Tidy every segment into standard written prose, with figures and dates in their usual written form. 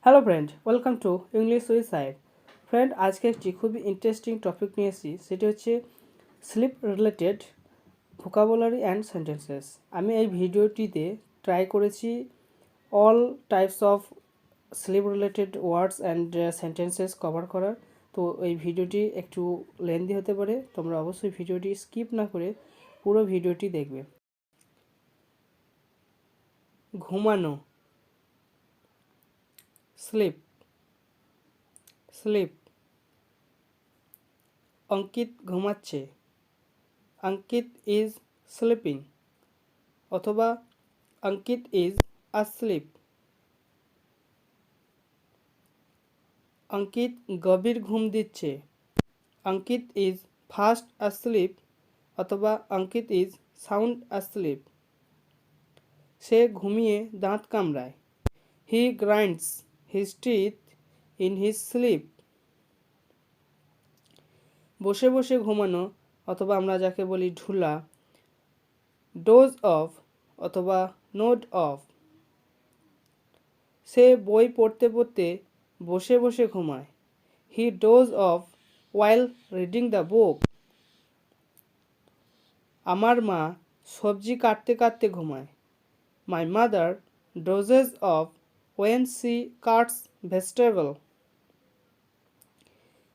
Hello friend, welcome to English with Saheb. Friend, আজকে একটি খুবই ইন্টারেস্টিং টপিক নিয়ে এসেছি, সেটি হচ্ছে sleep related vocabulary and sentences. আমি এই ভিডিওটিতে ট্রাই করেছি all types of sleep related words and sentences cover করার। তো এই ভিডিওটি একটু লেন্দি হতে পারে, তোমরা অবশ্যই ভিডিওটি স্কিপ না করে পুরো ভিডিওটি দেখবে। ঘুমানো, স্লিপ, স্লিপ। অঙ্কিত ঘুমাচ্ছে, অঙ্কিত ইজ স্লিপিং, অথবা অঙ্কিত ইজ asleep। অঙ্কিত গভীর ঘুম দিচ্ছে, অঙ্কিত ইজ ফাস্ট asleep, অথবা অঙ্কিত ইজ সাউন্ড asleep। সে ঘুমিয়ে দাঁত কামড়ায়, he grinds his teeth in his sleep. বসে বসে ঘুমানো, অথবা আমরা যাকে বলি ঢুলা, ডোজ অফ অথবা নোড অফ। সে বই পড়তে পড়তে বসে বসে ঘুমায়, he doze off while reading the book. আমার মা সবজি কাটতে কাটতে ঘুমায়, my mother dozes off when she cuts vegetable.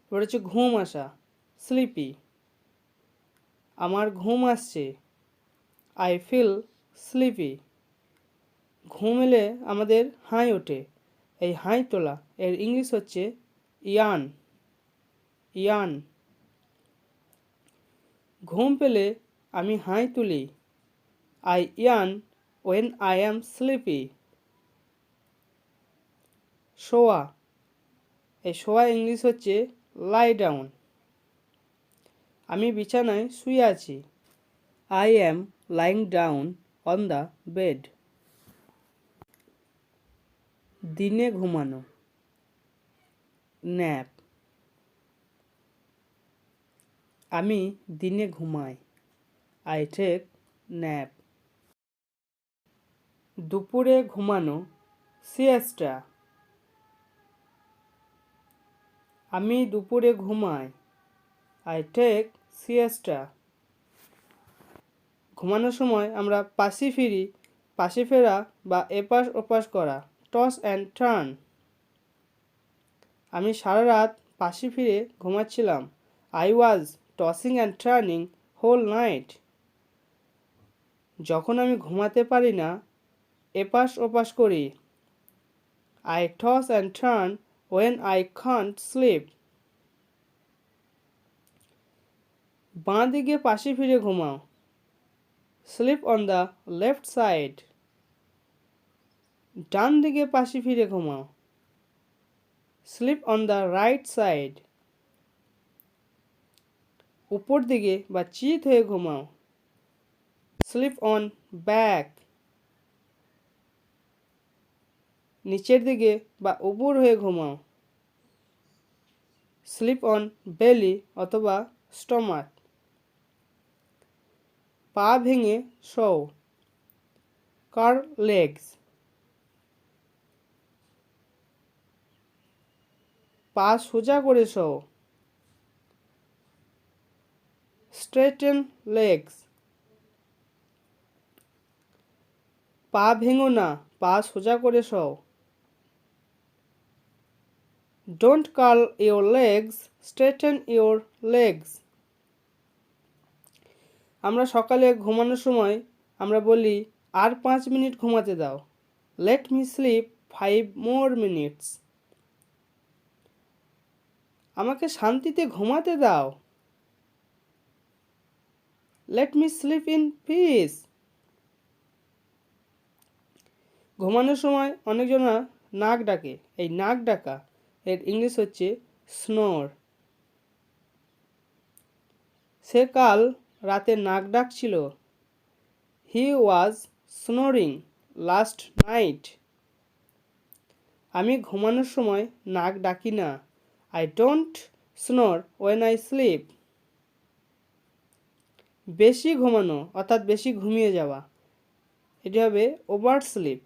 এবার হচ্ছে ঘুম আসা, স্লিপি। আমার ঘুম আসছে, আই ফিল স্লিপি। ঘুম এলে আমাদের হাই ওঠে, এই হাই তোলা এর ইংলিশ হচ্ছে ইয়ান, ইয়ান। ঘুম পেলে আমি হাই তুলি, I yawn when I am sleepy. শোয়া, এই শোয়া ইংলিশ হচ্ছে লাই ডাউন। আমি বিছানায় শুয়ে আছি, I am lying down on the bed. দিনে ঘুমানো, ন্যাপ। আমি দিনে ঘুমাই, আই টেক ন্যাপ। দুপুরে ঘুমানো, সিয়েস্টা। আমি দুপুরে ঘুমাই, আই টেক সিয়েস্টা। ঘুমানোর সময় আমরা পাশে ফিরি, পাশে ফেরা বা এপাশ ওপাশ করা, টস অ্যান্ড টার্ন। আমি সারা রাত পাশে ফিরে ঘুমাচ্ছিলাম, I was tossing and turning whole night. যখন আমি ঘুমাতে পারি না, এপাশ ওপাশ করি, I toss and turn when I can't sleep. বাঁ দিকে পাশে ফিরে ঘুমাও, sleep on the left side. ডান দিকে পাশে ফিরে ঘুমাও, sleep on the right side. উপর দিকে বা চিত হয়ে ঘুমাও, স্লিপ অন ব্যাক। নিচের দিকে বা উপর হয়ে ঘুমাও, স্লিপ অন বেলি অথবা স্টমাক। পা ভেঙে শোও, কার্ল লেগস। পা সোজা করে শোও, স্ট্রেটেন লেগস। পা ভেঙো না, পা সোজা করে শোও, don't curl your legs, straighten your legs. আমরা সকালে ঘুমানোর সময় আমরা বলি, আর 5 মিনিট ঘুমাতে দাও, let me slip 5 more minutes। আমাকে শান্তিতে ঘুমাতে দাও, let me slip in peace. ঘুমানোর সময় অনেকজনা নাক ডাকে, এই নাক ডাকা এর ইংলিশ হচ্ছে স্নোর। সে কাল রাতে নাক ডাকছিল, he was snoring last night. আমি ঘুমানোর সময় নাক ডাকি না, I don't snore when I sleep. বেশি ঘুমানো অর্থাৎ বেশি ঘুমিয়ে যাওয়া, এটি হবে ওভার স্লিপ।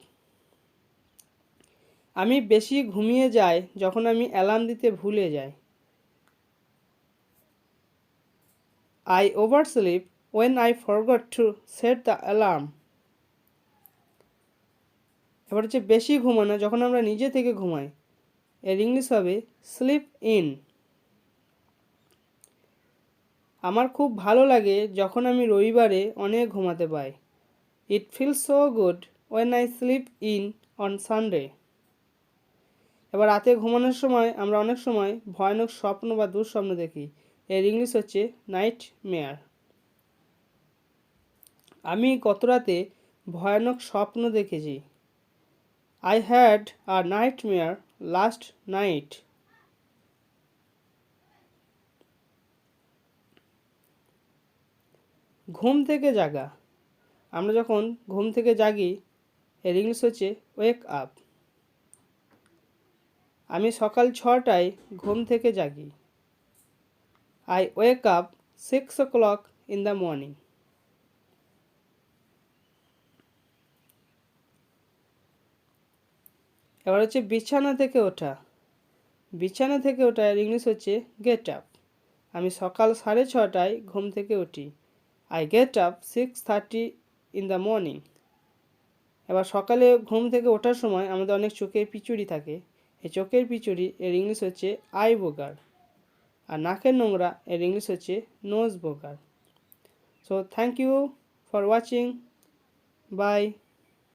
আমি বেশি ঘুমিয়ে যাই যখন আমি অ্যালার্ম দিতে ভুলে যাই। I oversleep when I forgot to set the alarm. এবার হচ্ছে বেশি ঘুমানো, যখন আমরা নিজে থেকে ঘুমাই, এর ইংলিশ হবে স্লিপ ইন। আমার খুব ভালো লাগে যখন আমি রবিবারে অনেক ঘুমাতে পাই। It feels so good when I sleep in on Sunday. এবার রাতে ঘুমানোর সময় আমরা অনেক সময় ভয়ানক স্বপ্ন বা দুঃস্বপ্ন দেখি, এর ইংলিশ হচ্ছে নাইট মেয়ার। আমি গত রাতে ভয়ানক স্বপ্ন দেখেছি। I had a nightmare last night. ঘুম থেকে জাগা, আমরা যখন ঘুম থেকে জাগি, এর ইংলিশ হচ্ছে ওয়েক আপ। আমি সকাল 6টায় ঘুম থেকে জাগি। I wake up 6 o'clock in the morning. এবার হচ্ছে বিছানা থেকে ওঠা। বিছানা থেকে ওঠা এর ইংলিশ হচ্ছে গেট আপ। আমি সকাল 6:30টায় ঘুম থেকে উঠি। I get up 6:30 in the morning. এবার সকালে ঘুম থেকে ওঠার সময় আমাদের অনেক চোখের পিচুড়ি থাকে, এই চোখের পিচুড়ি এর ইংলিশ হচ্ছে আই বোগার। আর নাকের নোংরা এর ইংলিশ হচ্ছে nose booger. So thank you for watching, by.